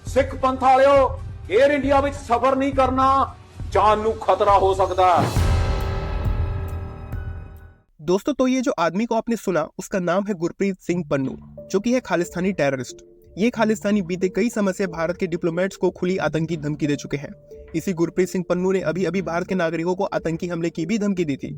सिख पंथ वालिओ air India which सफर नहीं करना, जान नू खतरा हो सकता है। दोस्तों, तो ये जो आदमी को आपने सुना उसका नाम है गुरप्रीत सिंह पन्नू, जो कि है खालिस्तानी टेररिस्ट। ये खालिस्तानी बीते कई समय से भारत के डिप्लोमेट्स को खुली आतंकी धमकी दे चुके हैं। इसी गुरप्रीत सिंह पन्नू ने अभी अभी भारत के नागरिकों को आतंकी हमले की भी धमकी दी थी।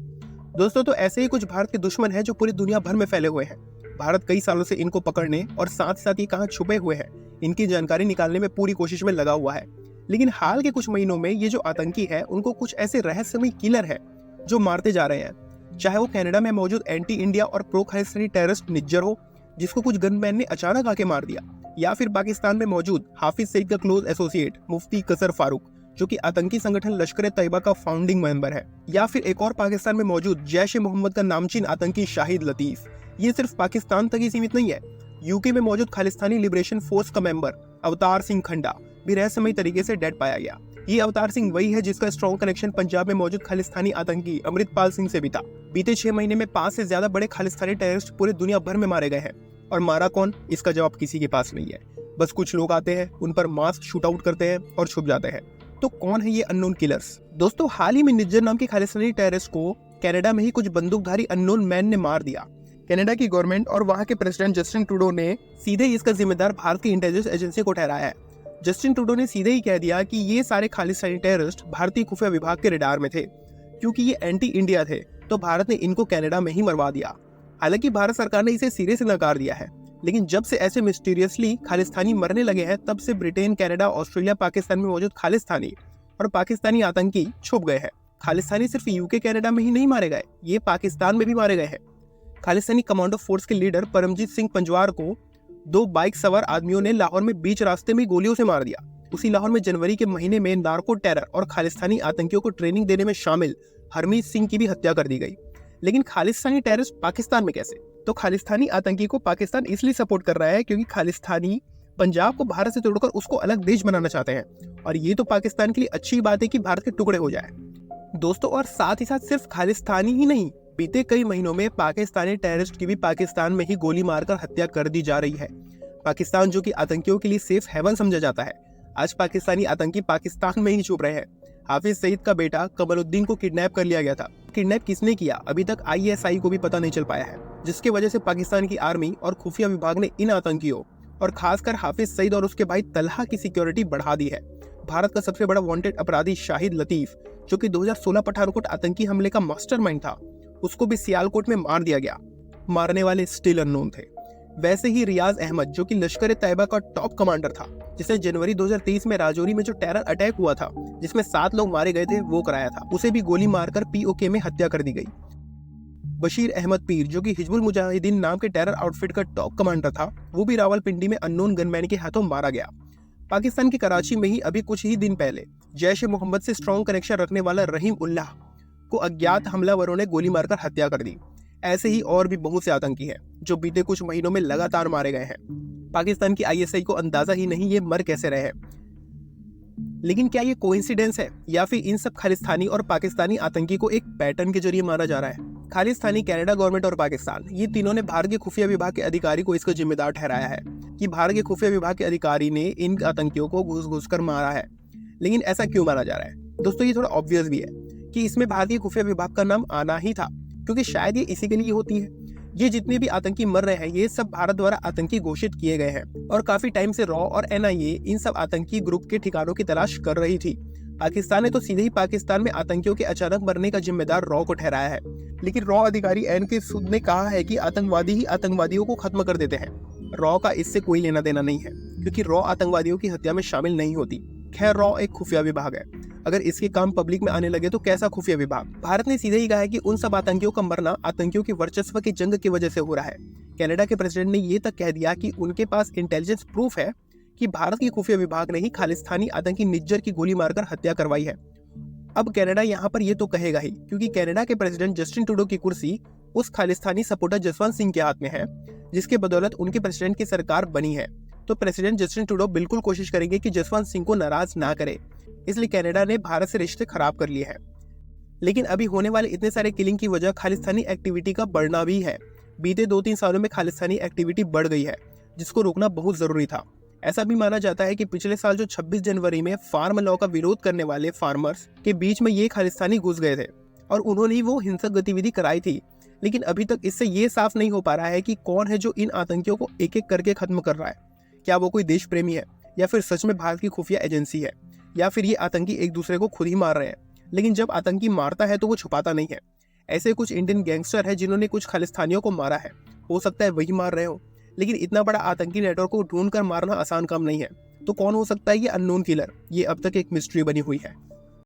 दोस्तों, तो ऐसे ही कुछ भारत के दुश्मन हैं जो पूरी दुनिया भर में फैले हुए हैं। भारत कई सालों से इनको पकड़ने और साथ साथ ये कहाँ छुपे हुए हैं इनकी जानकारी निकालने में पूरी कोशिश में लगा हुआ है। लेकिन हाल के कुछ महीनों में ये जो आतंकी है उनको कुछ ऐसे रहस्यमय किलर है जो मारते जा रहे हैं। चाहे वो कनाडा में मौजूद एंटी इंडिया और प्रो खालिस्तानी टेररिस्ट निज्जर हो, जिसको कुछ गनमैन ने अचानक आके मार दिया, या फिर पाकिस्तान में मौजूद हाफिज सईद का क्लोज एसोसिएट मुफ्ती कसर फारूक, जो कि आतंकी संगठन लश्कर तैयबा का फाउंडिंग मेंबर है, या फिर एक और पाकिस्तान में मौजूद जैश ए मोहम्मद का नामचीन आतंकी शाहिद लतीफ। ये सिर्फ पाकिस्तान तक ही सीमित नहीं है। यूके में मौजूद खालिस्तानी लिबरेशन फोर्स का मेंबर अवतार सिंह खंडा भी रहस्यमय तरीके से डेड पाया गया। ये अवतार सिंह वही है जिसका स्ट्रॉन्ग कनेक्शन पंजाब में मौजूद खालिस्तानी आतंकी अमृतपाल सिंह से भी था। बीते 6 महीने में 5 से ज्यादा बड़े खालिस्तानी टेररिस्ट पूरे दुनिया भर में मारे गए हैं, और मारा कौन, इसका जवाब किसी के पास नहीं है। बस कुछ लोग आते हैं, उन पर मास शूट आउट करते हैं और छुप जाते हैं। तो कौन है ये अननोन किलर्स? दोस्तों, हाल ही में निज्जर नाम के खालिस्तानी टेररिस्ट को कनाडा में ही कुछ बंदूकधारी अननोन मैन ने मार दिया। कनाडा की गवर्नमेंट और वहां के प्रेसिडेंट जस्टिन ट्रूडो ने सीधे इसका जिम्मेदार भारत की इंटेलिजेंस एजेंसी को ठहराया है। जस्टिन ट्रूडो ने सीधे ही कह दिया कि ये सारे खालिस्तानी टेररिस्ट भारतीय खुफिया विभाग के रडार में थे। क्योंकि ये एंटी इंडिया थे तो भारत ने इनको कनाडा में ही मरवा दिया। हालांकि भारत सरकार ने इसे सिरे से नकार दिया है, लेकिन जब से ऐसे मिस्टीरियसली खालिस्तानी मरने लगे हैं तब से ब्रिटेन, कनाडा, ऑस्ट्रेलिया, पाकिस्तान में मौजूद खालिस्तानी और पाकिस्तानी आतंकी छुप गए हैं। खालिस्तानी सिर्फ यूके, कनाडा में ही नहीं मारे गए, ये पाकिस्तान में भी मारे गए हैं। खालिस्तानी कमांडो फोर्स के लीडर परमजीत सिंह पंजवार को 2 बाइक सवार आदमियों ने लाहौर में बीच रास्ते में गोलियों से मार दिया। उसी लाहौर में जनवरी के महीने में नार्को टेरर और खालिस्तानी आतंकियों को ट्रेनिंग देने में शामिल हरमीत सिंह की भी हत्या कर दी गई। लेकिन खालिस्तानी टेररिस्ट पाकिस्तान में कैसे? तो खालिस्तानी आतंकी को पाकिस्तान इसलिए सपोर्ट कर रहा है क्योंकि खालिस्तानी पंजाब को भारत से तोड़कर उसको अलग देश बनाना चाहते हैं, और ये तो पाकिस्तान के लिए अच्छी बात है कि भारत के टुकड़े हो जाए। दोस्तों, और साथ ही साथ सिर्फ खालिस्तानी ही नहीं, बीते कई महीनों में पाकिस्तानी टेररिस्ट की भी पाकिस्तान में ही गोली मारकर हत्या कर दी जा रही है। पाकिस्तान, जो कि आतंकियों के लिए सेफ हेवन समझा जाता है, आज पाकिस्तानी आतंकी पाकिस्तान में ही छुप रहे हैं। हाफिज सईद का बेटा कमरुद्दीन को किडनैप कर लिया गया था। किडनैप किसने किया अभी तक ISI को भी पता नहीं चल पाया है, जिसकी वजह से पाकिस्तान की आर्मी और खुफिया विभाग ने इन आतंकियों और खासकर हाफिज सईद और उसके भाई तलहा की सिक्योरिटी बढ़ा दी है। भारत का सबसे बड़ा वांटेड अपराधी शाहिद लतीफ, जो कि 2016 पठानकोट आतंकी हमले का मास्टरमाइंड था, उसको भी सियालकोट में मार दिया गया। मारने वाले स्टिल अननोन थे। वैसे ही रियाज अहमद, जो कि लश्कर तैयबा का टॉप कमांडर था, जिसने जनवरी 2023 में राजौरी में जो टेरर अटैक हुआ था जिसमें 7 लोग मारे गए थे, वो कराया था, उसे भी गोली मारकर POK में हत्या कर दी गई। बशीर अहमद पीर, जो कि हिजबुल मुजाहिदीन नाम के टेरर आउटफिट का टॉप कमांडर था, वो भी रावलपिंडी में अननोन गनमैन के हाथों मारा गया। पाकिस्तान की कराची में ही अभी कुछ ही दिन पहले जैश ए मोहम्मद से स्ट्रॉन्ग कनेक्शन रखने वाला रहीम उल्लाह को अज्ञात हमलावरों ने गोली मारकर हत्या कर दी। ऐसे ही और भी बहुत से आतंकी हैं जो बीते कुछ महीनों में लगातार मारे गए हैं। पाकिस्तान की ISI को अंदाजा ही नहीं ये मर कैसे रहे हैं। लेकिन क्या ये कोइंसिडेंस है या फिर इन सब खालिस्तानी और पाकिस्तानी आतंकी को एक पैटर्न के जरिए मारा जा रहा है? खालिस्तानी, कनाडा गवर्नमेंट और पाकिस्तान, ये तीनों ने भारत के खुफिया विभाग के अधिकारी को इसका जिम्मेदार ठहराया है कि भारत के खुफिया विभाग के अधिकारी ने इन आतंकियों को घुस कर मारा है। लेकिन ऐसा क्यों मारा जा रहा है? दोस्तों, ये थोड़ा ऑब्वियस भी है कि इसमें भारतीय खुफिया विभाग का नाम आना ही था, क्योंकि शायद ये इसी के लिए होती है। ये जितने भी आतंकी मर रहे हैं ये सब भारत द्वारा आतंकी घोषित किए गए हैं, और काफी टाइम से रॉ और NIA इन सब आतंकी ग्रुप के ठिकानों की तलाश कर रही थी। पाकिस्तान ने तो सीधे ही पाकिस्तान में आतंकियों के अचानक मरने का जिम्मेदार रॉ को ठहराया है। लेकिन रॉ अधिकारी NK सूद ने कहा है कि आतंकवादी ही आतंकवादियों को खत्म कर देते हैं। रॉ का इससे कोई लेना देना नहीं है, क्योंकि रॉ आतंकवादियों की हत्या में शामिल नहीं होती। खैर, रॉ एक खुफिया विभाग है। अगर इसके काम पब्लिक में आने लगे तो कैसा खुफिया विभाग? भारत ने सीधे ही कहा है कि उन सब आतंकियों का मरना आतंकियों के वर्चस्व की जंग की वजह से हो रहा है। कनाडा के प्रेसिडेंट ने ये तक कह दिया कि उनके पास इंटेलिजेंस प्रूफ है कि भारत की खुफिया विभाग ने ही खालिस्तानी आतंकी निज्जर की गोली मारकर हत्या करवाई है। अब कनाडा यहाँ पर ये तो कहेगा ही, क्योंकि कनाडा के प्रेसिडेंट जस्टिन ट्रूडो की कुर्सी उस खालिस्तानी सपोर्टर जसवंत सिंह के हाथ में है, जिसके बदौलत उनके प्रेसिडेंट की सरकार बनी है। तो प्रेसिडेंट जस्टिन ट्रूडो बिल्कुल कोशिश करेंगे कि जसवंत सिंह को नाराज ना करे, इसलिए कनाडा ने भारत से रिश्ते खराब कर लिए हैं। लेकिन अभी होने वाले इतने सारे किलिंग की वजह खालिस्तानी एक्टिविटी का बढ़ना भी है। बीते 2-3 सालों में खालिस्तानी एक्टिविटी बढ़ गई है, जिसको रोकना बहुत जरूरी था। ऐसा भी माना जाता है कि पिछले साल जो 26 जनवरी में फार्म लॉ का विरोध करने वाले फार्मर्स के बीच में ये खालिस्तानी घुस गए थे और उन्होंने ही वो हिंसक गतिविधि कराई थी। लेकिन अभी तक इससे ये साफ नहीं हो पा रहा है कि कौन है जो इन आतंकियों को एक एक करके खत्म कर रहा है। क्या वो कोई देश प्रेमी है, या फिर सच में भारत की खुफिया एजेंसी है, या फिर ये आतंकी एक दूसरे को खुद ही मार रहे हैं। लेकिन जब आतंकी मारता है तो वो छुपाता नहीं है। ऐसे कुछ इंडियन गैंगस्टर है जिन्होंने कुछ खालिस्तानियों को मारा है, हो सकता है वही मार रहे हो। लेकिन इतना बड़ा आतंकी नेटवर्क को ढूंढ कर मारना आसान काम नहीं है। तो कौन हो सकता है ये अननोन किलर? ये अब तक एक मिस्ट्री बनी हुई है।